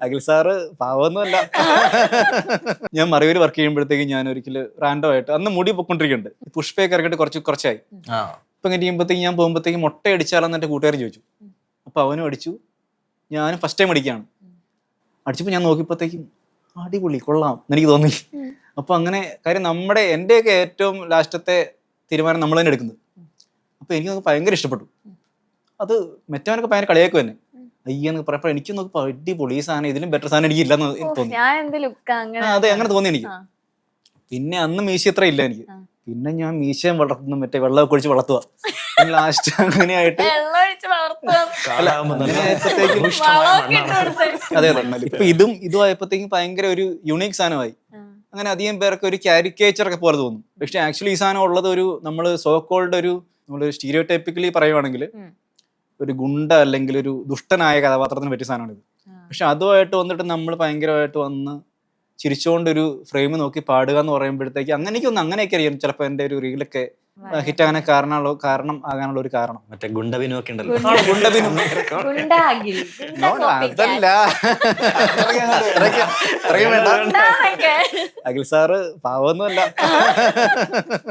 Akhil sir പാവമൊന്നുമല്ല. ഞാൻ Marayur work ചെയ്യുമ്പോഴത്തേക്ക് ഞാൻ ഒരിക്കലും റാൻഡോ ആയിട്ട് അന്ന് മുടി പൊക്കൊണ്ടിരിക്കുന്നുണ്ട്, പുഷ്പയൊക്കെ ഇറങ്ങിയിട്ട് കുറച്ചായി. ഇപ്പൊ ഇങ്ങനെ ചെയ്യുമ്പോഴത്തേക്ക് ഞാൻ പോകുമ്പോഴത്തേക്ക് മുട്ട അടിച്ചാലെന്ന് എൻ്റെ കൂട്ടുകാരൻ ചോദിച്ചു. അപ്പൊ അവനും അടിച്ചു, ഞാനും ഫസ്റ്റ് ടൈം അടിക്കുകയാണ്. അടിച്ചപ്പോൾ ഞാൻ നോക്കിയപ്പോഴത്തേക്കും അടിപൊളി കൊള്ളാം എന്നെനിക്ക് തോന്നി. അപ്പൊ അങ്ങനെ കാര്യം എൻ്റെയൊക്കെ ഏറ്റവും ലാസ്റ്റത്തെ തീരുമാനം നമ്മൾ തന്നെ എടുക്കുന്നത്. അപ്പൊ എനിക്ക് ഭയങ്കര ഇഷ്ടപ്പെട്ടു. അത് മറ്റവനൊക്കെ ഭയങ്കര കളിയാക്കും തന്നെ, അയ്യെന്ന് പറയപ്പോ എനിക്ക് നോക്കുമ്പോ അടിപൊളി, ഈ സാധനം ഇതിലും ബെറ്റർ സാധനം എനിക്ക് ഇല്ലെന്ന് തോന്നി. അതെ, അങ്ങനെ തോന്നി എനിക്ക്. പിന്നെ അന്ന് മീശ അത്ര ഇല്ല എനിക്ക്. പിന്നെ ഞാൻ മീശയും വളർത്തുന്നു, മറ്റേ വെള്ളമൊക്കെ ഒഴിച്ച് വളർത്തുക. ലാസ്റ്റ് അങ്ങനെയായിട്ട് അതെ ഇപ്പൊ ഇതും ആയപ്പോഴത്തേക്കും ഭയങ്കര ഒരു യുണീക് സാധനമായി. അങ്ങനെ അധികം പേർക്ക് ഒരു കാരിക്കേച്ചർ ഒക്കെ പോലെ തോന്നും. പക്ഷെ ആക്ച്വലി ഈ സാധനം ഉള്ളത് ഒരു നമ്മള് സോക്കോൾഡ് നമ്മള് സ്റ്റീരിയോടൈപ്പിക്കലി പറയുവാണെങ്കിൽ ഒരു ഗുണ്ട അല്ലെങ്കിൽ ഒരു ദുഷ്ടനായ കഥാപാത്രത്തിന് പറ്റിയ സാധനമാണിത്. പക്ഷെ അതുമായിട്ട് വന്നിട്ട് നമ്മൾ ഭയങ്കരമായിട്ട് വന്ന് ചിരിച്ചുകൊണ്ടൊരു ഫ്രെയിം നോക്കി പാടുക എന്ന് പറയുമ്പോഴത്തേക്ക് അങ്ങനെയൊക്കെ അറിയാം ചിലപ്പോൾ എൻ്റെ ഒരു റീലൊക്കെ ഹിറ്റ് ആകാൻ കാരണം ആകാനുള്ള ഒരു കാരണം. മറ്റേ ഗുണ്ടബിനു ഒക്കെ ഉണ്ടല്ലോ. അതല്ല, അഖിൽ സാറ് പാവമൊന്നുമല്ല.